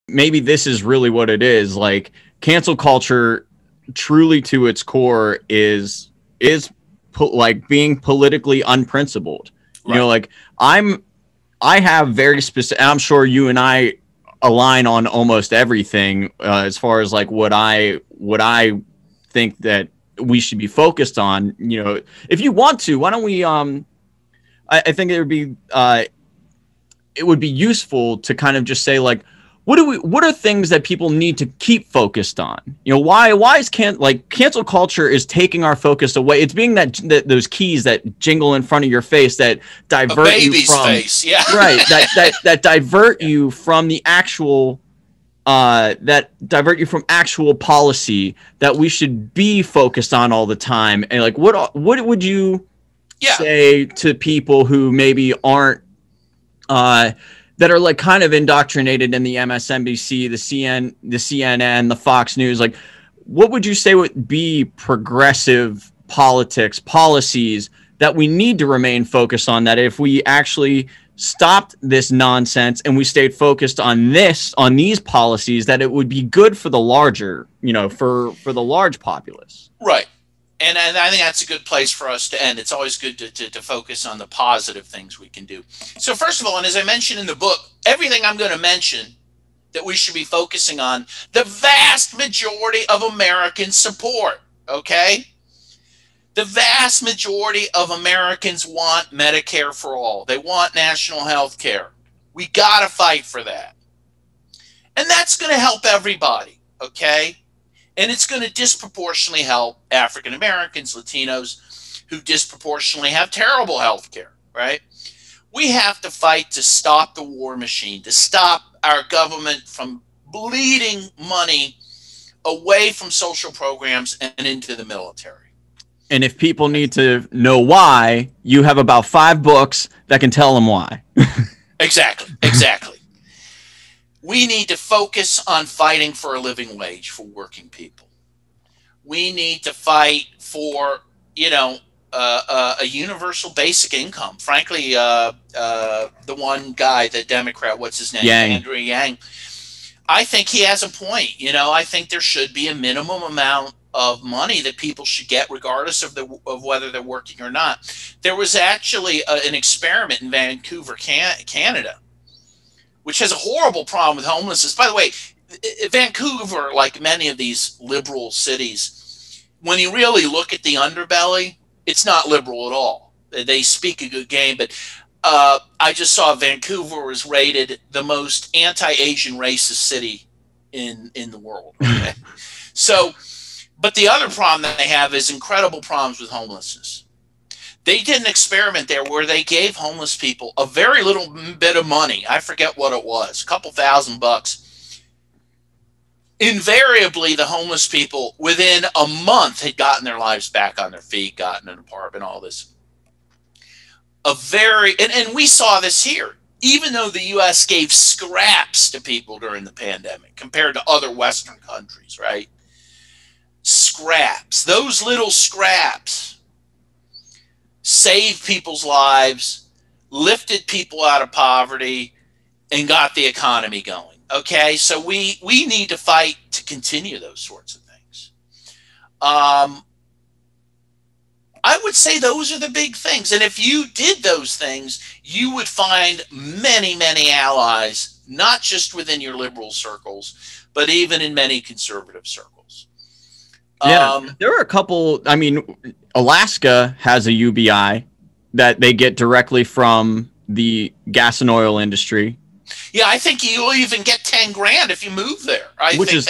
maybe this is really what it is. Like, cancel culture truly to its core is like being politically unprincipled. Right. You know, like I have very specific, I'm sure you and I align on almost everything as far as like what I think that we should be focused on. You know, if you want to, why don't we I think it would be useful to kind of just say, like, what are things that people need to keep focused on? You know, why is cancel culture is taking our focus away. It's being that those keys that jingle in front of your face that divert you from face. Yeah. Right. That divert you from the actual that divert you from actual policy that we should be focused on all the time. And like, what would you say to people who maybe aren't that are like kind of indoctrinated in the MSNBC, the CNN, the Fox News? Like, what would you say would be progressive policies that we need to remain focused on, that if we actually stopped this nonsense and we stayed focused on these policies, that it would be good for the larger, you know, for the large populace? Right. And I think that's a good place for us to end. It's always good to focus on the positive things we can do. So first of all, and as I mentioned in the book, everything I'm going to mention that we should be focusing on, the vast majority of Americans support, okay? The vast majority of Americans want Medicare for all. They want national health care. We got to fight for that. And that's going to help everybody, okay? And it's going to disproportionately help African Americans, Latinos, who disproportionately have terrible health care, right? We have to fight to stop the war machine, to stop our government from bleeding money away from social programs and into the military. And if people need to know why, you have about 5 books that can tell them why. Exactly. We need to focus on fighting for a living wage for working people. We need to fight for, you know, a universal basic income. Frankly, the one guy, the Democrat, what's his name? Andrew Yang. I think he has a point. You know, I think there should be a minimum amount of money that people should get regardless of whether they're working or not. There was actually an experiment in Vancouver, Canada, which has a horrible problem with homelessness. By the way, Vancouver, like many of these liberal cities, when you really look at the underbelly, it's not liberal at all. They speak a good game, but I just saw Vancouver was rated the most anti-Asian racist city in the world. Okay? So, but the other problem that they have is incredible problems with homelessness. They did an experiment there where they gave homeless people a very little bit of money. I forget what it was, a couple $1,000. Invariably, the homeless people within a month had gotten their lives back on their feet, gotten an apartment, all this. And we saw this here. Even though the U.S. gave scraps to people during the pandemic compared to other Western countries, right? Scraps. Those little scraps saved people's lives, lifted people out of poverty, and got the economy going. Okay, so we need to fight to continue those sorts of things. I would say those are the big things. And if you did those things, you would find many, many allies, not just within your liberal circles, but even in many conservative circles. Yeah, there are a couple. I mean, Alaska has a UBI that they get directly from the gas and oil industry. Yeah, I think you'll even get 10 grand if you move there. Which is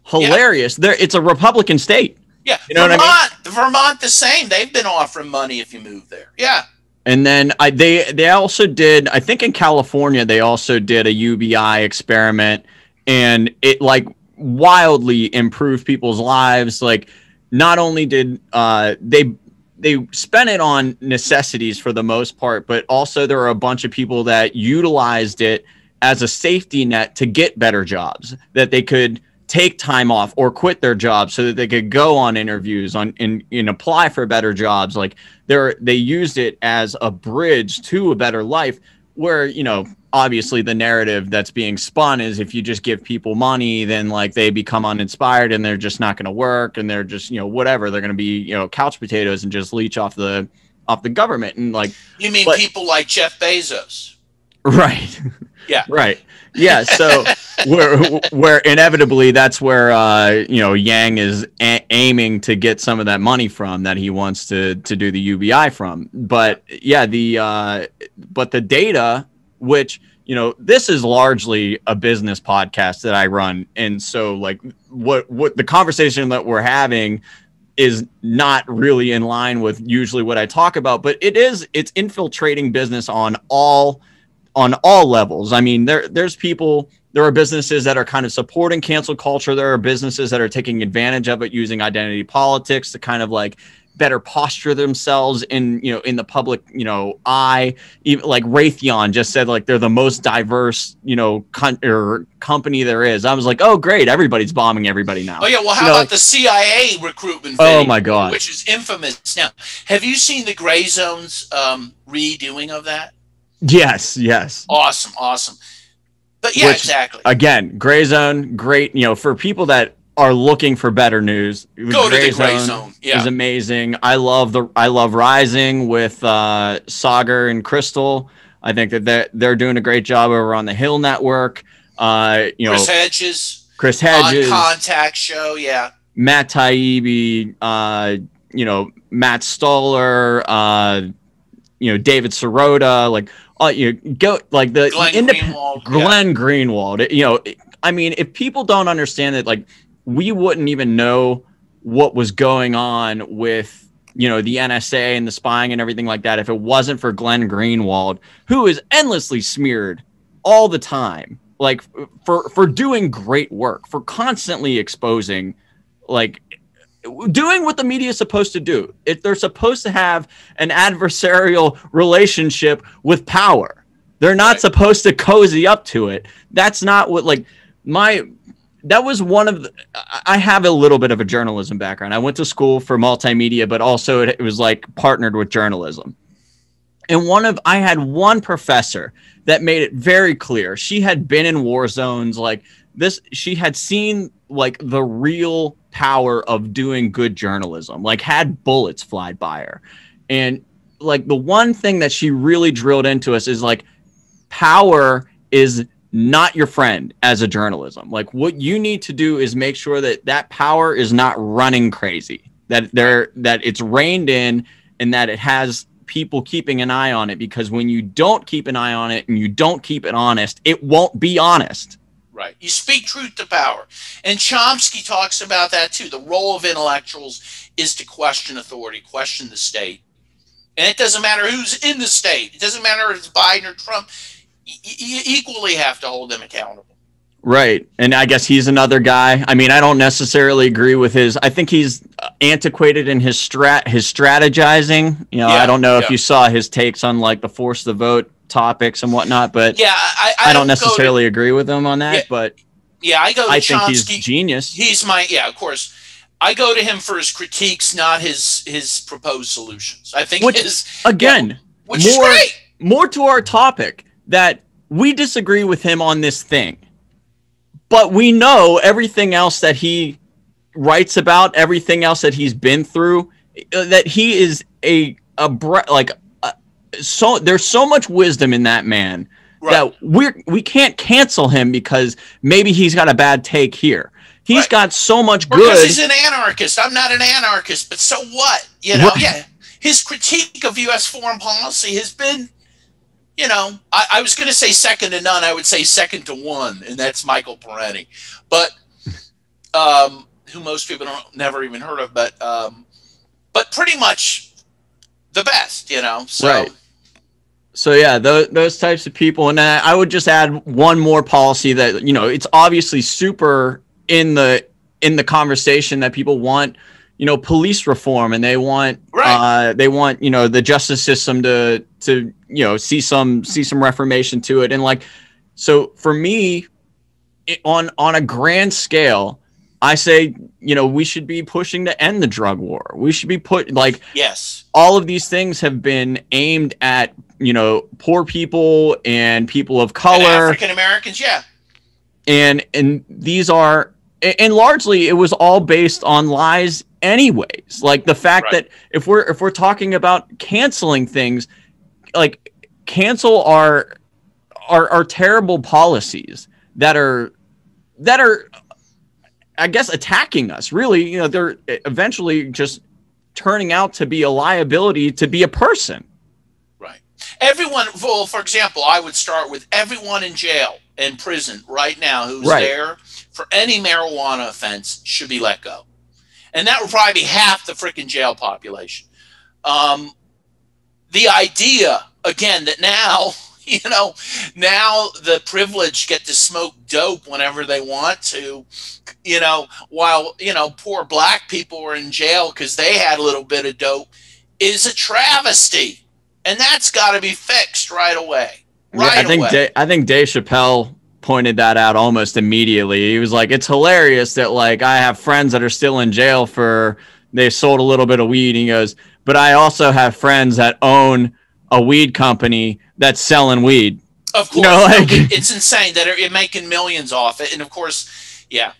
hilarious. Yeah. It's a Republican state. Yeah, you know Vermont, what I mean? Vermont the same. They've been offering money if you move there. Yeah. And then they also did, I think in California, they also did a UBI experiment, and it like wildly improved people's lives. Like, not only did they spent it on necessities for the most part, but also there were a bunch of people that utilized it as a safety net to get better jobs, that they could take time off or quit their jobs so that they could go on interviews and apply for better jobs. Like, they used it as a bridge to a better life, where, you know, obviously the narrative that's being spun is if you just give people money, then like they become uninspired and they're just not going to work, and they're just, you know, whatever, they're going to be, you know, couch potatoes and just leech off the government. And like, you mean people like Jeff Bezos? Right. Yeah. Right. Yeah. So where inevitably that's where you know, Yang is aiming to get some of that money from, that he wants to do the UBI from. But yeah, but the data, which, you know, this is largely a business podcast that I run, and so like what the conversation that we're having is not really in line with usually what I talk about, but it's infiltrating business on all levels. I mean, there are businesses that are kind of supporting cancel culture. There are businesses that are taking advantage of it, using identity politics to kind of like better posture themselves in, you know, in the public, you know, eye. Even like Raytheon just said like they're the most diverse, you know, company there is. I was like, oh great, everybody's bombing everybody now. Oh yeah, well how about the CIA recruitment video, oh my god, which is infamous now? Have you seen the Gray Zone's redoing of that? Yes. Awesome. But yeah, exactly. Again, Gray Zone, great. You know, for people that are looking for better news, go to the Gray Zone. Yeah, is amazing. I love Rising with Sagar and Crystal. I think that they're doing a great job over on the Hill Network. You know, Chris Hedges, on Contact Show. Yeah, Matt Taibbi. You know, Matt Stoller. You know, David Sirota, like, you go like the Glenn Greenwald. You know, I mean, if people don't understand it, like, we wouldn't even know what was going on with, you know, the NSA and the spying and everything like that if it wasn't for Glenn Greenwald, who is endlessly smeared all the time, like for doing great work, for constantly exposing, like, doing what the media is supposed to do. If they're supposed to have an adversarial relationship with power, they're not supposed to cozy up to it. That's not what, like, that was one of the, I have a little bit of a journalism background. I went to school for multimedia, but also it was like partnered with journalism. And I had one professor that made it very clear. She had been in war zones like this. She had seen like the real power of doing good journalism, like had bullets fly by her. And like the one thing that she really drilled into us is like, power is not your friend as a journalism. Like, what you need to do is make sure that power is not running crazy, that it's reined in, and that it has people keeping an eye on it, because when you don't keep an eye on it and you don't keep it honest, it won't be honest. Right. You speak truth to power. And Chomsky talks about that too. The role of intellectuals is to question authority, question the state. And it doesn't matter who's in the state. It doesn't matter if it's Biden or Trump. You equally have to hold them accountable. Right. And I guess he's another guy. I mean, I don't necessarily agree with I think he's antiquated in his strategizing. You know, I don't know if you saw his takes on like the force the vote topics and whatnot, but yeah, I don't necessarily agree with him on that. Yeah, but yeah, I think he's genius. He's of course. I go to him for his critiques, not his proposed solutions. I think which is great. More to our topic, that we disagree with him on this thing, but we know everything else that he writes about, everything else that he's been through, that he is so there's so much wisdom in that man that we can't cancel him because maybe he's got a bad take here. He's got so much good. Because he's an anarchist. I'm not an anarchist, but so what? You know, yeah. His critique of U.S. foreign policy has been, you know, I was going to say second to none. I would say second to one, and that's Michael Parenti, but who most people never even heard of, but pretty much the best, you know. So. Right. So yeah, those types of people, and I would just add one more policy that, you know, it's obviously super in the conversation that people want, you know, police reform, and they want you know, the justice system to you know, see some reformation to it. And like, so for me, on a grand scale, I say, you know, we should be pushing to end the drug war. We should be all of these things have been aimed at you know, poor people and people of And color, African Americans, yeah. and these are, and largely it was all based on lies anyways. Like the fact Right. that if we're talking about canceling things, like cancel are terrible policies that are I guess attacking us. Really, you know, they're eventually just turning out to be a liability to be a person. Right. Everyone, well, for example, I would start with everyone in jail and prison right now who's Right. there for any marijuana offense should be let go. And that would probably be half the freaking jail population. The idea, again, that now, you know, now the privileged get to smoke dope whenever they want to, you know, while, you know, poor black people were in jail because they had a little bit of dope, is a travesty. And that's got to be fixed right away. Right away. I think Dave Chappelle pointed that out almost immediately. He was like, it's hilarious that like I have friends that are still in jail for they sold a little bit of weed. And he goes, but I also have friends that own a weed company that's selling weed. Of course, you know, like it's insane that they're making millions off it. And of course, yeah,